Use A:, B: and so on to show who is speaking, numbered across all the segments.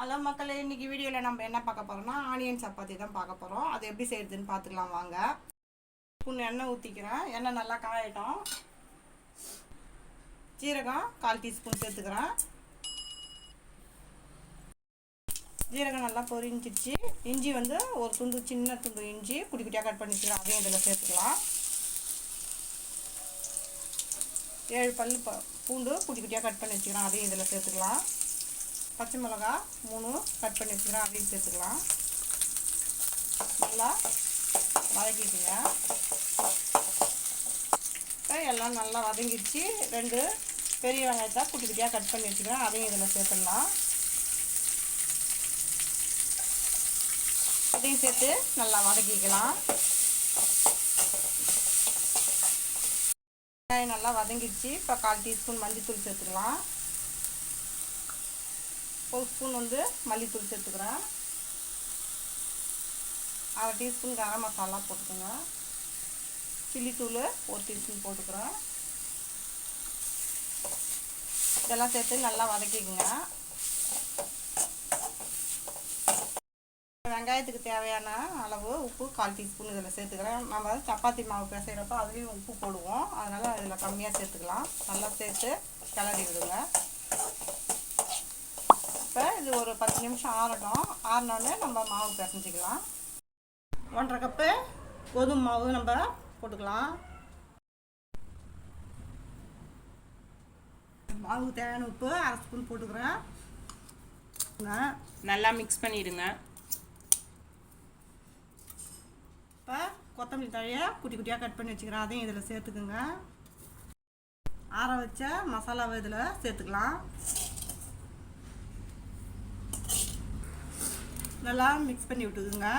A: Hello மக்களே, இன்றைக்கி வீடியோவில் நம்ம என்ன பார்க்க போகிறோம்னா ஆனியன் சப்பாத்தி தான் பார்க்க போகிறோம். அது எப்படி செய்கிறதுன்னு பார்த்துக்கலாம் வாங்க. ஸ்பூன் எண்ணெய் ஊற்றிக்கிறேன். எண்ணெய் நல்லா காயட்டும். ஜீரகம் 1/4 டீஸ்பூன் சேர்த்துக்கிறேன். ஜீரகம் நல்லா பொரிஞ்சிடுச்சு. இஞ்சி ஒரு துண்டு, சின்ன துண்டு இஞ்சி குட்டி குட்டியாக கட் பண்ணி வச்சுக்கிறேன். அதையும் இதில் சேர்த்துக்கலாம். 7 பல் பூண்டு குட்டி குட்டியாக கட் பண்ணி வச்சுக்கிறேன். அதையும் இதில் சேர்த்துக்கலாம். பச்சை மிளகா 3 கட் பண்ணி வச்சுக்கிறேன். அதையும் சேர்த்துக்கலாம். நல்லா வதக்கிக்குங்க. எல்லாம் நல்லா வதங்கிடுச்சு. 2 பெரிய வெங்காயத்தை குட்டி குட்டியாக கட் பண்ணி வச்சுக்கிறேன். அதையும் இதில் சேர்த்துடலாம். அதையும் சேர்த்து நல்லா வதக்கிக்கலாம். வெங்காயம் நல்லா வதங்கிடுச்சு. இப்போ 1/4 டீஸ்பூன் மஞ்சள்தூள் சேர்த்துக்கலாம். 1 ஸ்பூன் மல்லித்தூள் சேர்த்துக்கிறேன். 1/2 டீஸ்பூன் கரம் மசாலா போட்டுக்கோங்க. சில்லி தூள் 1 டீஸ்பூன் போட்டுக்கிறேன். இதெல்லாம் சேர்த்து நல்லா வதக்கிக்குங்க. வெங்காயத்துக்கு தேவையான அளவு உப்பு 1/4 டீஸ்பூன் இதில் சேர்த்துக்கிறேன். நம்ம சப்பாத்தி மாவு பிசைகிறப்ப அதுலேயும் உப்பு போடுவோம். அதனால் இதில் கம்மியாக சேர்த்துக்கலாம். நல்லா சேர்த்து கிளறி விடுங்க. இப்போ இது ஒரு 10 நிமிஷம் ஆறட்டும். ஆறினோடனே நம்ம மாவு பிசைஞ்சிக்கலாம். 1/2 கப்பு கோதுமை மாவு நம்ம போட்டுக்கலாம். மாவுக்கு தேவையான உப்பு 1/2 ஸ்பூன் போட்டுக்கிறேன்.
B: நல்லா மிக்ஸ் பண்ணிடுங்க.
A: இப்போ கொத்தமல்லி தழையை குட்டி குட்டியாக கட் பண்ணி வச்சுக்கிறேன். அதையும் இதில் சேர்த்துக்குங்க. ஆற வச்ச மசாலாவை இதில் சேர்த்துக்கலாம். நல்லா மிக்ஸ் பண்ணி விட்டுக்குங்க.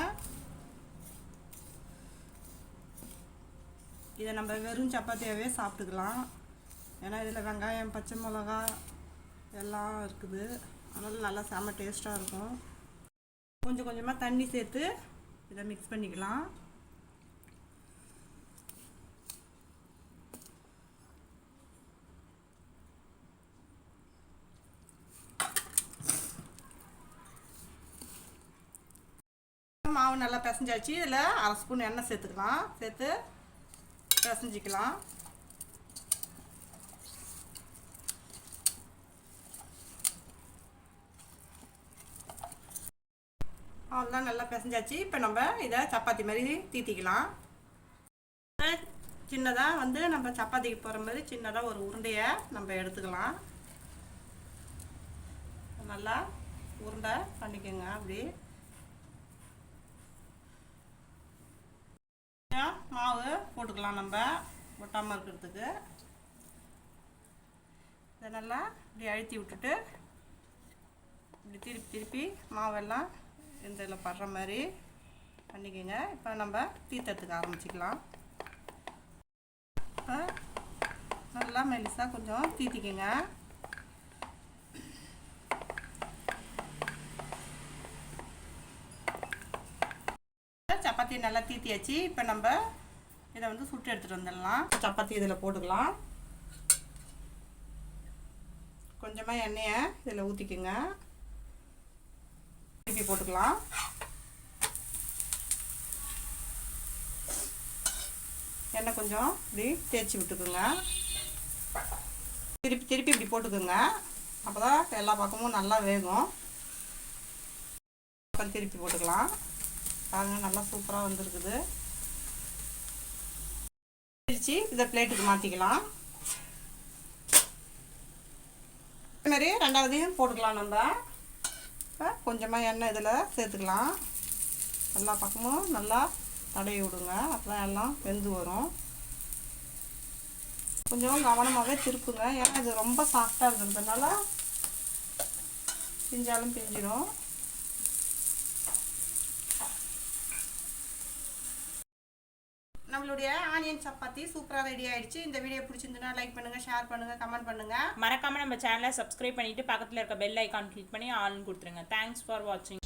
A: இதை நம்ம வெறும் சப்பாத்தியாகவே சாப்பிட்டுக்கலாம். ஏன்னா இதில் வெங்காயம், பச்சை மிளகா எல்லாம் இருக்குது. அதனால் நல்லா செம்ம டேஸ்ட்டாக இருக்கும். கொஞ்சம் கொஞ்சமாக தண்ணி சேர்த்து இதை மிக்ஸ் பண்ணிக்கலாம். மாவு நல்லா பிசைஞ்சாச்சு. இதில் 1/2 ஸ்பூன் எண்ணெய் சேர்த்துக்கலாம். சேர்த்து பிசைஞ்சிக்கலாம். அவ்வளோதான், நல்லா பிசைஞ்சாச்சு. இப்போ நம்ம இதை சப்பாத்தி மாதிரி தீத்திக்கலாம். சின்னதாக நம்ம சப்பாத்திக்கு போகிற மாதிரி சின்னதாக ஒரு உருண்டையை நம்ம எடுத்துக்கலாம். நல்லா உருண்டை பண்ணிக்கோங்க. அப்படி மாவு போட்டுக்கலாம். நம்ம ஒட்டாமல் இருக்கிறதுக்கு இதை நல்லா இப்படி அழுத்தி விட்டுட்டு இப்படி திருப்பி திருப்பி மாவெல்லாம் இந்த இதில் படுற மாதிரி பண்ணிக்கோங்க. இப்போ நம்ம தீர்த்தத்துக்கு ஆரம்பிச்சிக்கலாம். நல்லா மெலிசாக கொஞ்சம் தீத்திக்கோங்க. சப்பாத்தி நல்லா தீத்தியாச்சு. இப்போ நம்ம இதை சுட்டு எடுத்துகிட்டு வந்துடலாம். சப்பாத்தி இதில் போட்டுக்கலாம். கொஞ்சமாக எண்ணெயை இதில் ஊற்றிக்குங்க. திருப்பி போட்டுக்கலாம். எண்ணெய் கொஞ்சம் இப்படி தேய்ச்சி விட்டுக்குங்க. திருப்பி திருப்பி இப்படி போட்டுக்குங்க. அப்போ தான் எல்லா பக்கமும் நல்லா வேகும். திருப்பி போட்டுக்கலாம். பாருங்க, நல்லா சூப்பராக வந்துருக்குது. பிரித்து இதை பிளேட்டுக்கு மாற்றிக்கலாம். இதுமாரி ரெண்டாவதையும் போட்டுக்கலாம். நம்ம கொஞ்சமாக எண்ணெய் இதில் சேர்த்துக்கலாம். எல்லா பக்கமும் நல்லா தடவி விடுங்க. அப்போ தான் எல்லாம் வெந்து வரும். கொஞ்சம் கவனமாகவே திருப்புங்க. ஏன்னா இது ரொம்ப சாஃப்டாக இருக்கிறதுனால பிஞ்சாலும் பிஞ்சிடும். நம்மளுடைய ஆனியன் சப்பாத்தி சூப்பராக ரெடி ஆயிடுச்சு. இந்த வீடியோ பிடிச்சிருந்துன்னா லைக் பண்ணுங்கள், ஷேர் பண்ணுங்கள், கமெண்ட் பண்ணுங்கள்.
B: மறக்காமல் நம்ம சேனலை சப்ஸ்கிரைப் பண்ணிவிட்டு பக்கத்தில் இருக்க பெல் ஐக்கான் கிளிக் பண்ணி ஆல்னு கொடுத்துருங்க. தேங்க்ஸ் ஃபார் வாட்சிங்.